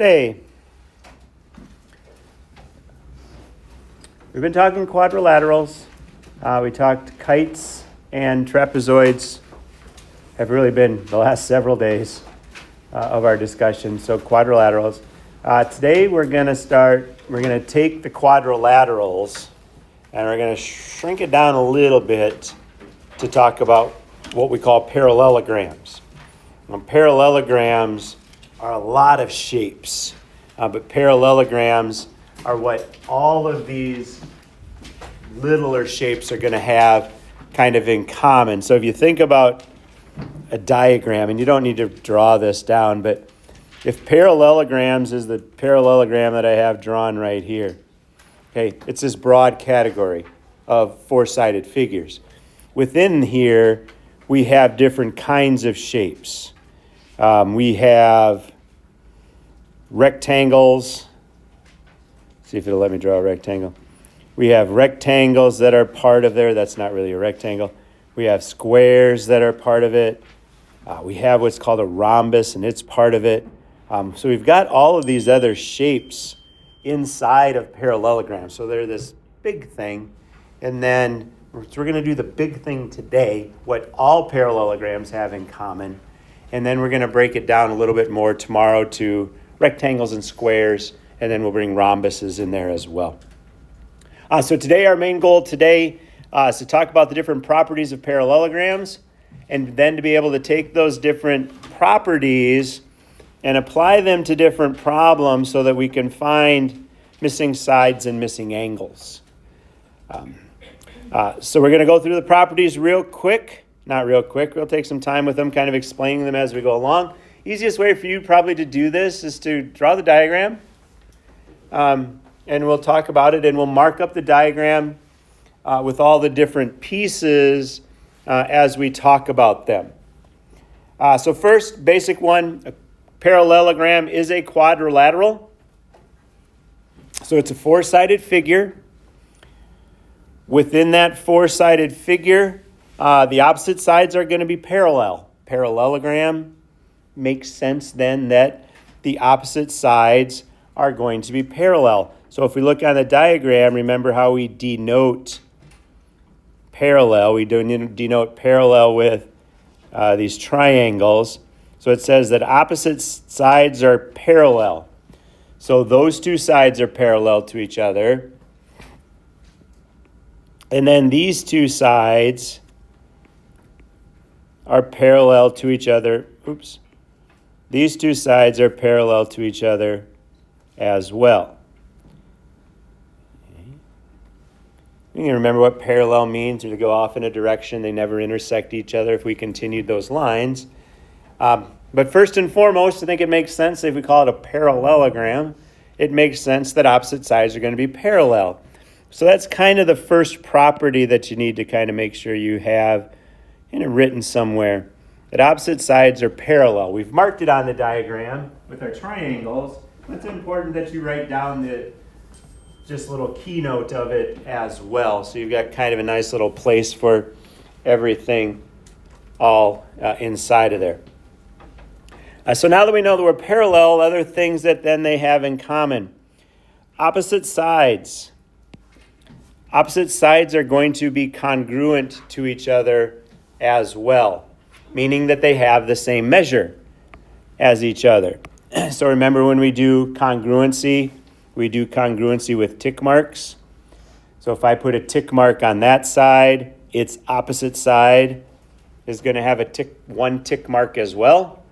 Today, we've been talking quadrilaterals. We talked kites and trapezoids. Have really been the last several days of our discussion. So quadrilaterals. Today we're going to take the quadrilaterals and we're going to shrink it down a little bit to talk about what we call parallelograms. Now, parallelograms are a lot of shapes, but parallelograms are what all of these littler shapes are going to have kind of in common. So if you think about a diagram, and you don't need to draw this down, but if parallelograms is the parallelogram that I have drawn right here, okay, it's this broad category of four-sided figures. Within here, we have different kinds of shapes. We have rectangles. See if it'll let me draw a rectangle. We have rectangles that are part of there. That's not really a rectangle. We have squares that are part of it. We have what's called a rhombus, and it's part of it. So we've got all of these other shapes inside of parallelograms. So they're this big thing. And then so we're going to do the big thing today, what all parallelograms have in common. And then we're going to break it down a little bit more tomorrow to rectangles and squares, and then we'll bring rhombuses in there as well. So today, our main goal today is to talk about the different properties of parallelograms, and then to be able to take those different properties and apply them to different problems so that we can find missing sides and missing angles. So we're going to go through the properties real quick. Not real quick. We'll take some time with them, kind of explaining them as we go along. Easiest way for you probably to do this is to draw the diagram. And we'll talk about it, and we'll mark up the diagram with all the different pieces as we talk about them. So first, basic one, a parallelogram is a quadrilateral. So it's a four-sided figure. Within that four-sided figure, the opposite sides are going to be parallel. Parallelogram makes sense then that the opposite sides are going to be parallel. So if we look on the diagram, remember how we denote parallel. We denote parallel with these triangles. So it says that opposite sides are parallel. So those two sides are parallel to each other. And then these two sides are parallel to each other. Oops. These two sides are parallel to each other as well. You can remember what parallel means, or to go off in a direction. They never intersect each other if we continued those lines. But first and foremost, I think it makes sense if we call it a parallelogram. It makes sense that opposite sides are going to be parallel. So that's kind of the first property that you need to kind of make sure you have written somewhere, that opposite sides are parallel. We've marked it on the diagram with our triangles. It's important that you write down the just little keynote of it as well. So you've got kind of a nice little place for everything all inside of there. So now that we know that we're parallel, other things that then they have in common. Opposite sides. Opposite sides are going to be congruent to each other as well, meaning that they have the same measure as each other. So remember when we do congruency, we do congruency with tick marks. So if I put a tick mark on that side, its opposite side is going to have one tick mark as well.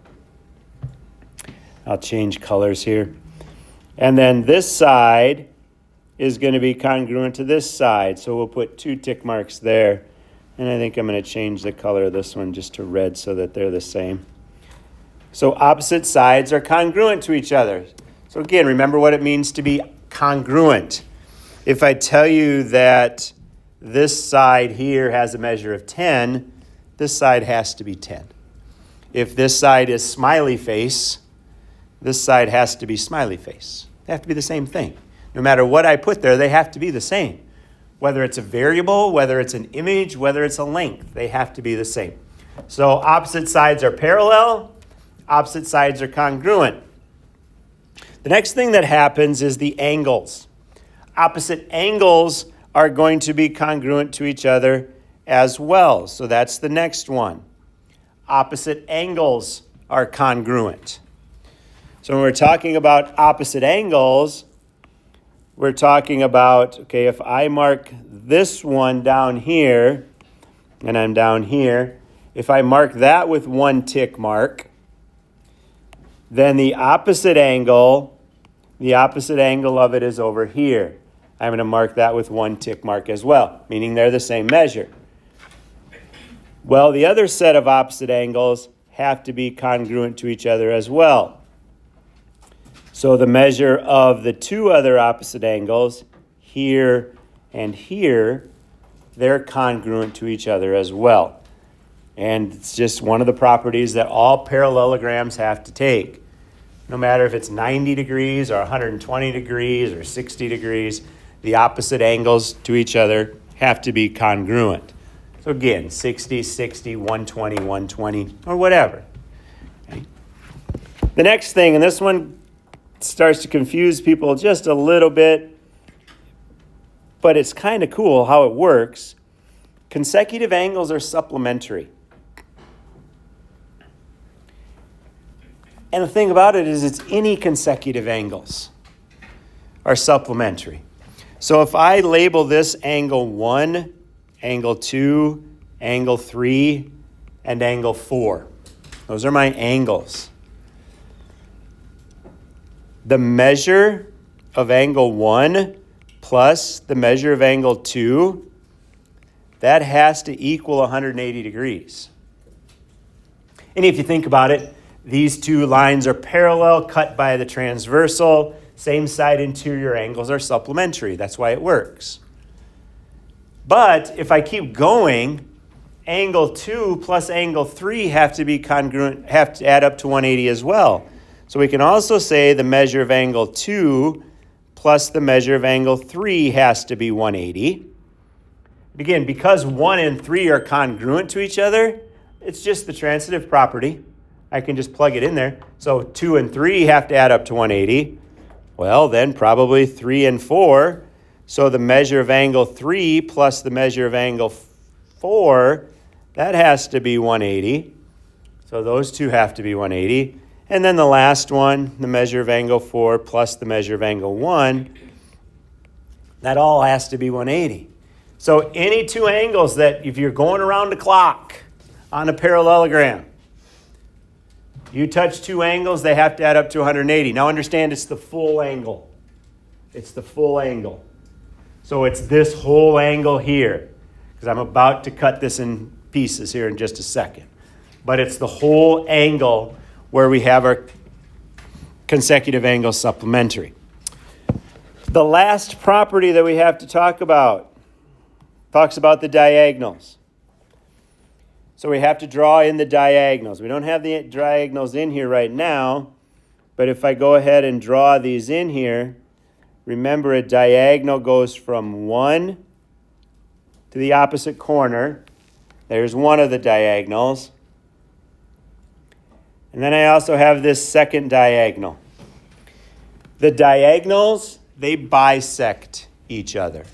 I'll change colors here. And then this side is going to be congruent to this side. So we'll put two tick marks there. And I think I'm going to change the color of this one just to red so that they're the same. So opposite sides are congruent to each other. So again, remember what it means to be congruent. If I tell you that this side here has a measure of 10, this side has to be 10. If this side is smiley face, this side has to be smiley face. They have to be the same thing. No matter what I put there, they have to be the same. Whether it's a variable, whether it's an image, whether it's a length, they have to be the same. So opposite sides are parallel, opposite sides are congruent. The next thing that happens is the angles. Opposite angles are going to be congruent to each other as well. So that's the next one. Opposite angles are congruent. So when we're talking about opposite angles, we're talking about, okay, if I mark this one down here, and I'm down here, if I mark that with one tick mark, then the opposite angle of it is over here. I'm going to mark that with one tick mark as well, meaning they're the same measure. Well, the other set of opposite angles have to be congruent to each other as well. So the measure of the two other opposite angles, here and here, they're congruent to each other as well. And it's just one of the properties that all parallelograms have to take. No matter if it's 90 degrees or 120 degrees or 60 degrees, the opposite angles to each other have to be congruent. So again, 60, 60, 120, 120, or whatever. Okay. The next thing, and this one starts to confuse people just a little bit, but it's kind of cool how it works. Consecutive angles are supplementary. And the thing about it is it's any consecutive angles are supplementary. So if I label this angle 1, angle 2, angle 3, and angle 4, those are my angles. The measure of angle 1 plus the measure of angle 2, that has to equal 180 degrees. And if you think about it, these two lines are parallel, cut by the transversal. Same side interior angles are supplementary. That's why it works. But if I keep going, angle 2 plus angle 3 have to be congruent, have to add up to 180 as well. So we can also say the measure of angle 2 plus the measure of angle 3 has to be 180. Again, because 1 and 3 are congruent to each other, it's just the transitive property. I can just plug it in there. So 2 and 3 have to add up to 180. Well, then probably 3 and 4. So the measure of angle 3 plus the measure of angle 4, that has to be 180. So those two have to be 180. And then the last one, the measure of angle 4 plus the measure of angle 1, that all has to be 180. So any two angles that, if you're going around the clock on a parallelogram, you touch two angles, they have to add up to 180. Now understand, it's the full angle. It's the full angle. So it's this whole angle here, because I'm about to cut this in pieces here in just a second. But it's the whole angle where we have our consecutive angles supplementary. The last property that we have to talk about talks about the diagonals. So we have to draw in the diagonals. We don't have the diagonals in here right now, but if I go ahead and draw these in here, remember a diagonal goes from 1 to the opposite corner. There's one of the diagonals. And then I also have this second diagonal. The diagonals, they bisect each other.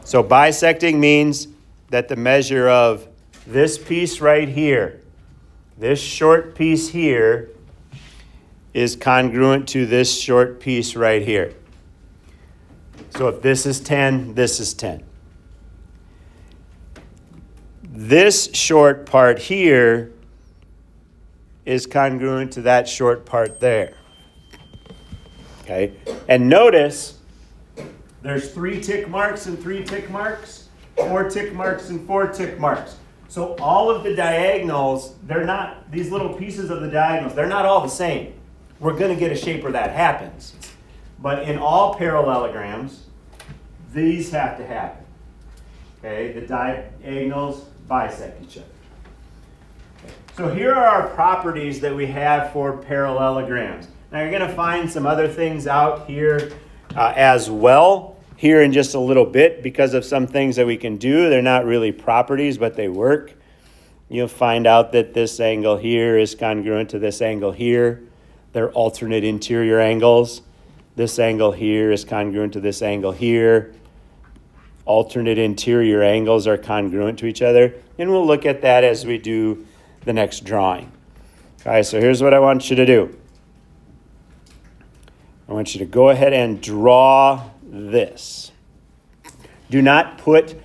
So bisecting means that the measure of this piece right here, this short piece here, is congruent to this short piece right here. So if this is 10, this is 10. This short part here is congruent to that short part there. Okay? And notice there's 3 tick marks and 3 tick marks, 4 tick marks and 4 tick marks. So all of the diagonals, they're not, these little pieces of the diagonals, they're not all the same. We're going to get a shape where that happens. But in all parallelograms, these have to happen. Okay, the diagonals bisect each other. Okay. So here are our properties that we have for parallelograms. Now you're going to find some other things out here as well here in just a little bit because of some things that we can do. They're not really properties, but they work. You'll find out that this angle here is congruent to this angle here. They're alternate interior angles. This angle here is congruent to this angle here. Alternate interior angles are congruent to each other. And we'll look at that as we do the next drawing. All right, so here's what I want you to do. I want you to go ahead and draw this. Do not put,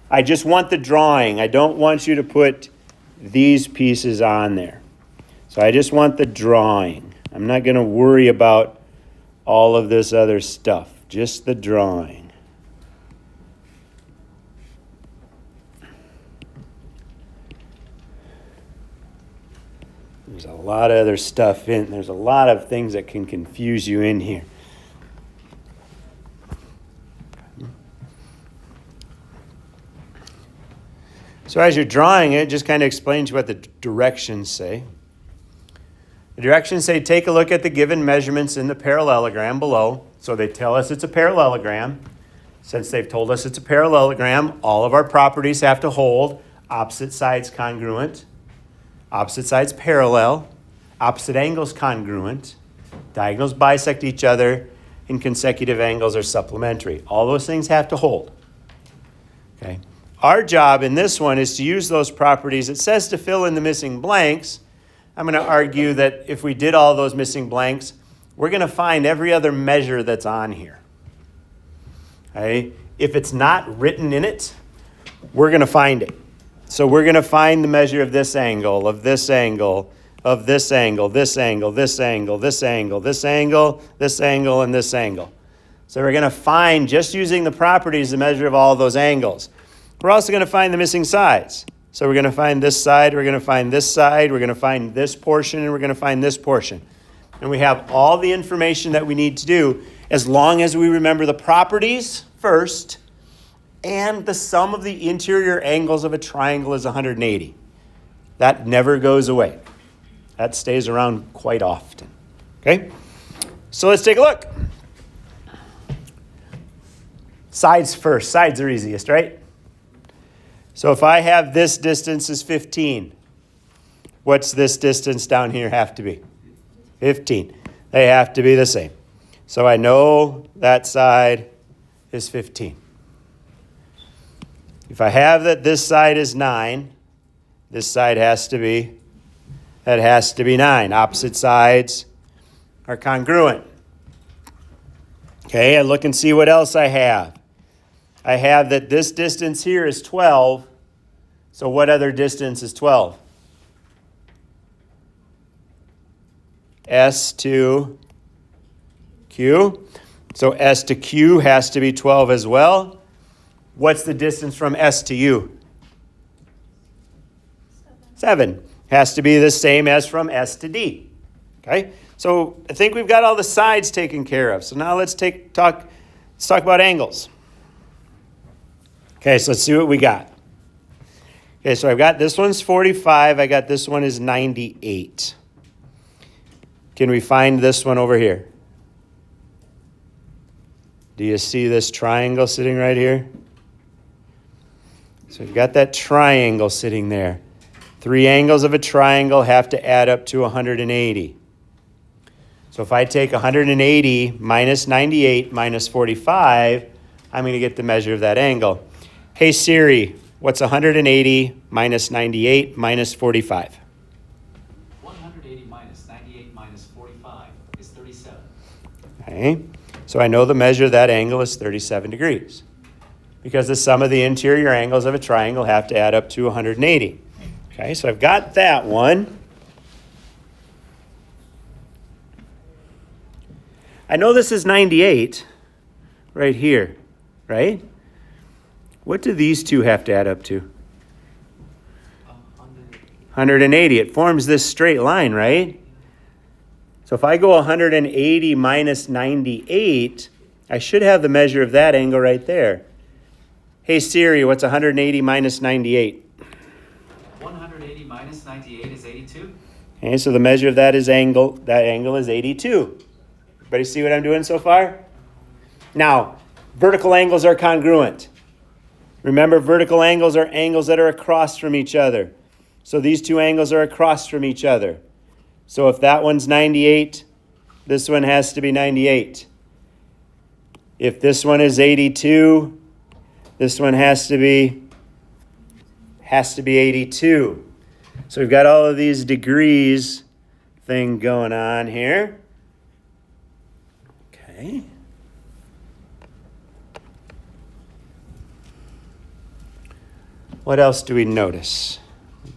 I just want the drawing. I don't want you to put these pieces on there. So I just want the drawing. I'm not going to worry about all of this other stuff, just the drawing. There's a lot of other stuff in. There's a lot of things that can confuse you in here. So as you're drawing it, just kind of explains what the directions say. The directions say take a look at the given measurements in the parallelogram below. So they tell us it's a parallelogram. Since they've told us it's a parallelogram, all of our properties have to hold. Opposite sides congruent. Opposite sides parallel. Opposite angles congruent. Diagonals bisect each other. And consecutive angles are supplementary. All those things have to hold. Okay. Our job in this one is to use those properties. It says to fill in the missing blanks. I'm going to argue that if we did all those missing blanks, we're going to find every other measure that's on here. Okay? If it's not written in it, we're going to find it. So we're going to find the measure of this angle, of this angle, of this angle, this angle, this angle, this angle, this angle, this angle, and this angle. So we're going to find, just using the properties, the measure of all of those angles. We're also going to find the missing sides. So we're going to find this side, we're going to find this side, we're going to find this portion, and we're going to find this portion. And we have all the information that we need to do as long as we remember the properties first and the sum of the interior angles of a triangle is 180. That never goes away. That stays around quite often. Okay? So let's take a look. Sides first. Sides are easiest, right? So if I have this distance is 15, what's this distance down here have to be? 15. They have to be the same. So I know that side is 15. If I have that this side is 9, this side has to be 9. Opposite sides are congruent. Okay, I look and see what else I have. I have that this distance here is 12. So what other distance is 12? S to Q. So S to Q has to be 12 as well. What's the distance from S to U? 7. Has to be the same as from S to D. Okay? So I think we've got all the sides taken care of. So now let's talk about angles. Okay, so let's see what we got. Okay, so I've got this one's 45. I got this one is 98. Can we find this one over here? Do you see this triangle sitting right here? So we've got that triangle sitting there. 3 angles of a triangle have to add up to 180. So if I take 180 minus 98 minus 45, I'm going to get the measure of that angle. Hey Siri, what's 180 minus 98 minus 45? 180 minus 98 minus 45 is 37. Okay, so I know the measure of that angle is 37 degrees because the sum of the interior angles of a triangle have to add up to 180. Okay, so I've got that one. I know this is 98 right here, right? What do these two have to add up to? 180. It forms this straight line, right? So if I go 180 minus 98, I should have the measure of that angle right there. Hey Siri, what's 180 minus 98? 180 minus 98 is 82. Okay, so the measure of that angle is 82. Everybody see what I'm doing so far? Now, vertical angles are congruent. Remember, vertical angles are angles that are across from each other. So these two angles are across from each other. So if that one's 98, this one has to be 98. If this one is 82, this one has to be 82. So we've got all of these degrees thing going on here. Okay. What else do we notice?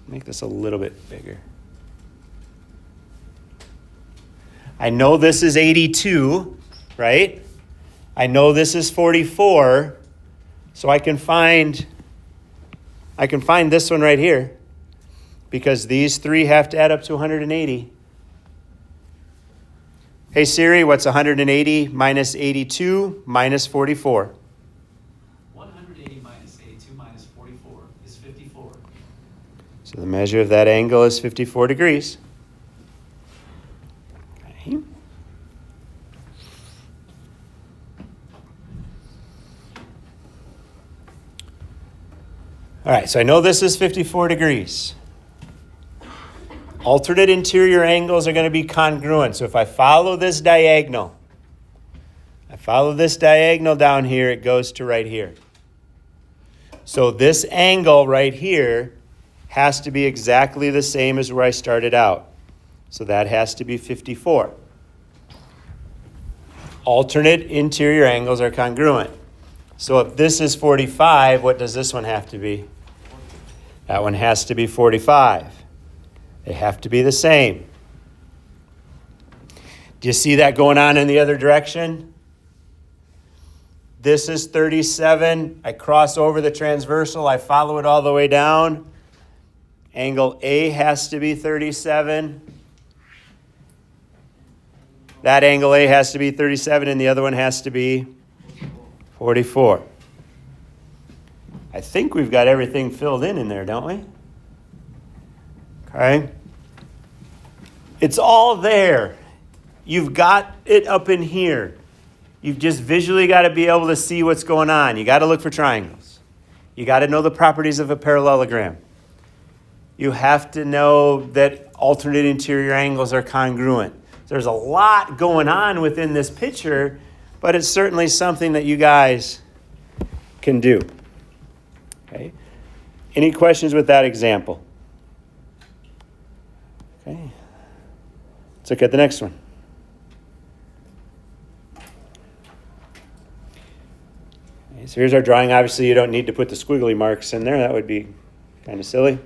Make this a little bit bigger. I know this is 82, right? I know this is 44, so I can find this one right here because these three have to add up to 180. Hey Siri, what's 180 minus 82 minus 44? 180 minus 82 minus 44 is 54. So the measure of that angle is 54 degrees. Okay. All right, so I know this is 54 degrees. Alternate interior angles are going to be congruent. So if I follow this diagonal down here, it goes to right here. So this angle right here has to be exactly the same as where I started out. So that has to be 54. Alternate interior angles are congruent. So if this is 45, what does this one have to be? That one has to be 45. They have to be the same. Do you see that going on in the other direction? This is 37. I cross over the transversal. I follow it all the way down. Angle A has to be 37. That angle A has to be 37, and the other one has to be 44. I think we've got everything filled in there, don't we? Okay. It's all there. You've got it up in here. You've just visually got to be able to see what's going on. You got to look for triangles. You got to know the properties of a parallelogram. You have to know that alternate interior angles are congruent. There's a lot going on within this picture, but it's certainly something that you guys can do. Okay. Any questions with that example? Okay. Let's look at the next one. Okay, so here's our drawing. Obviously, you don't need to put the squiggly marks in there. That would be kind of silly.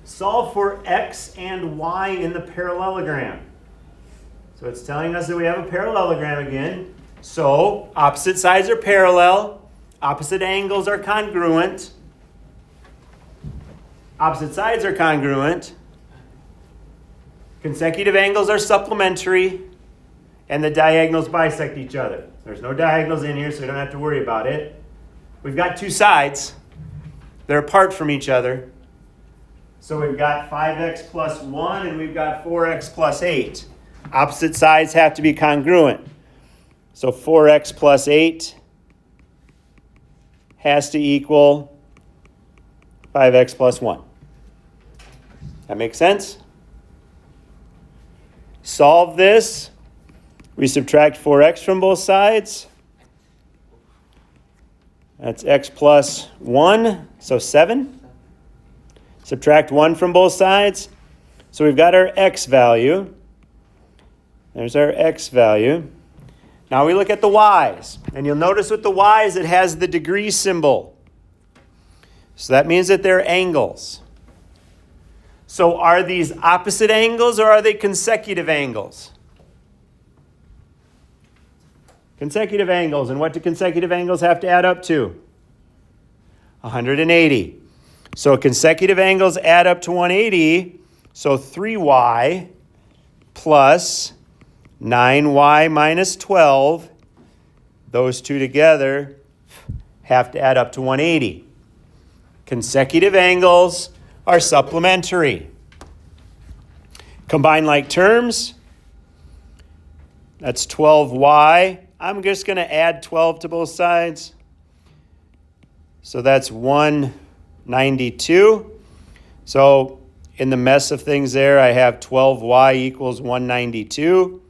Solve for x and y in the parallelogram. So it's telling us that we have a parallelogram again. So opposite sides are parallel. Opposite angles are congruent. Opposite sides are congruent. Consecutive angles are supplementary. And the diagonals bisect each other. There's no diagonals in here, so we don't have to worry about it. We've got two sides. They're apart from each other. So we've got 5x plus 1, and we've got 4x plus 8. Opposite sides have to be congruent. So 4x plus 8 has to equal 5x plus 1. That makes sense? Solve this. We subtract 4x from both sides. That's x plus 1, so 7. Subtract 1 from both sides. So we've got our x value. There's our x value. Now we look at the y's. And you'll notice with the y's it has the degree symbol. So that means that they're angles. So are these opposite angles or are they consecutive angles? Consecutive angles. And what do consecutive angles have to add up to? 180. So consecutive angles add up to 180. So 3y plus 9y minus 12, those two together have to add up to 180. Consecutive angles are supplementary. Combine like terms. That's 12y. I'm just going to add 12 to both sides. So that's 192. So in the mess of things there, I have 12y equals 192.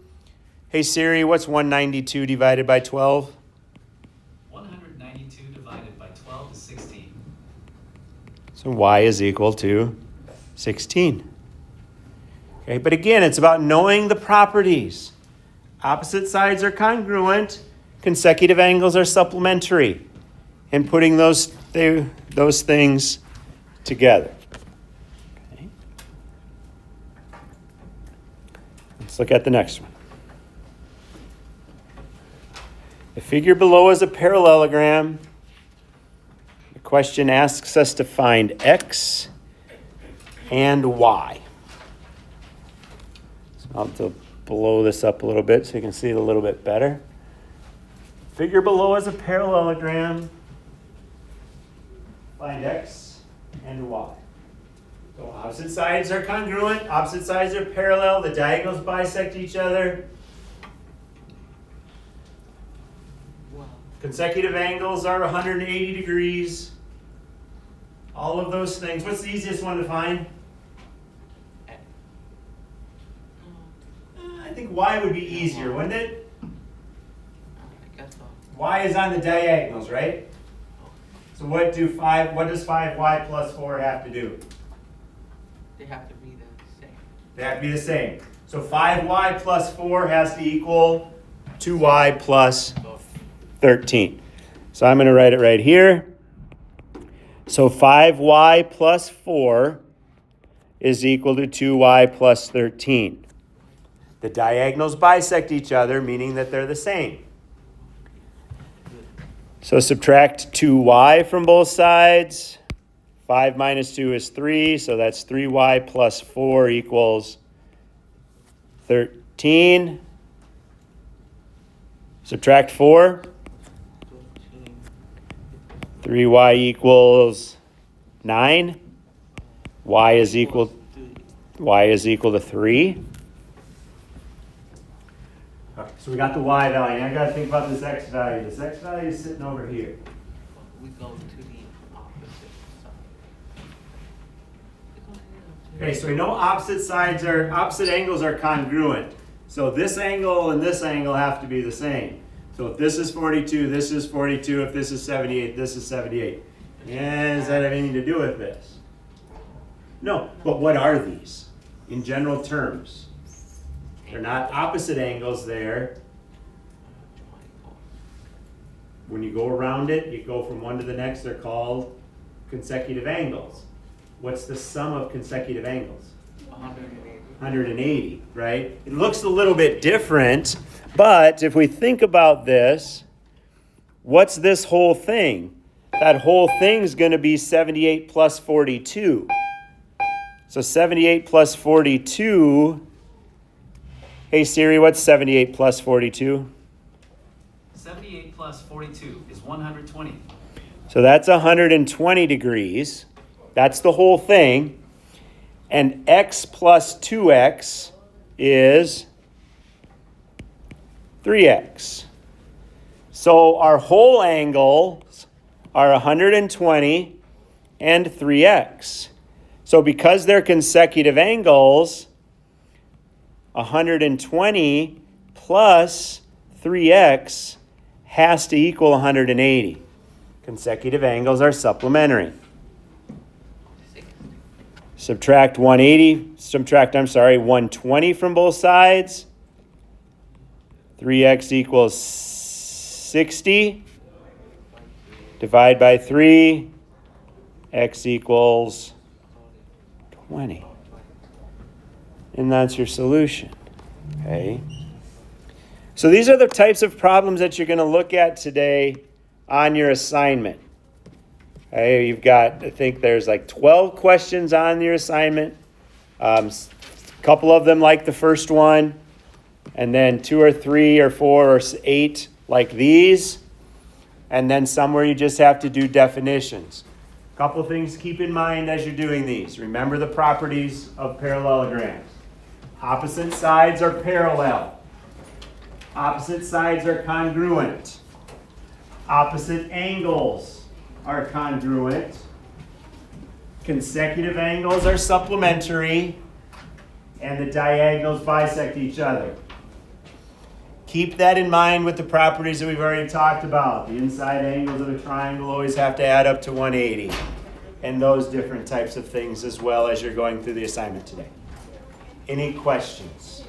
Hey Siri, what's 192 divided by 12? 192 divided by 12 is 16. So y is equal to 16. Okay, but again, it's about knowing the properties. Opposite sides are congruent, consecutive angles are supplementary, and putting those things together. Okay. Let's look at the next one. The figure below is a parallelogram. The question asks us to find x and y. So I'll have to blow this up a little bit so you can see it a little bit better. Figure below is a parallelogram. Find x and y. So opposite sides are congruent, opposite sides are parallel, the diagonals bisect each other. Consecutive angles are 180 degrees. All of those things. What's the easiest one to find? I think y would be easier, wouldn't it? Y is on the diagonals, right? So what does 5y plus 4 have to do? They have to be the same. They have to be the same. So 5y plus 4 has to equal 2y plus 13. So I'm going to write it right here. So 5y plus 4 is equal to 2y plus 13. The diagonals bisect each other, meaning that they're the same. So subtract 2y from both sides. 5 minus 2 is 3, so that's 3y plus 4 equals 13. Subtract 4. 3y equals 9. Y is equal to 3. Okay, so we got the y value. Now I got to think about this x value. This x value is sitting over here. We go to the opposite side. Okay, so we know opposite angles are congruent. So this angle and this angle have to be the same. So if this is 42, this is 42. If this is 78, this is 78. And does that have anything to do with this? No, but what are these in general terms? They're not opposite angles there. When you go around it, you go from one to the next, they're called consecutive angles. What's the sum of consecutive angles? 180. 180, right? It looks a little bit different, but if we think about this, what's this whole thing? That whole thing's going to be 78 plus 42. So 78 plus 42. Hey Siri, what's 78 plus 42? 78 plus 42 is 120. So that's 120 degrees. That's the whole thing. And x plus 2x is 3x. So our whole angles are 120 and 3x. So because they're consecutive angles, 120 plus 3x has to equal 180. Consecutive angles are supplementary. Subtract 120 from both sides. 3x equals 60. Divide by 3. X equals 20. And that's your solution. Okay? So these are the types of problems that you're going to look at today on your assignment. Okay, you've got, I think there's like 12 questions on your assignment. A couple of them like the first one, and then 2 or 3 or 4 or 8 like these, and then somewhere you just have to do definitions. A couple things to keep in mind as you're doing these. Remember the properties of parallelograms. Opposite sides are parallel. Opposite sides are congruent. Opposite angles are congruent. Consecutive angles are supplementary, and the diagonals bisect each other. Keep that in mind with the properties that we've already talked about. The inside angles of a triangle always have to add up to 180, and those different types of things as well as you're going through the assignment today. Any questions?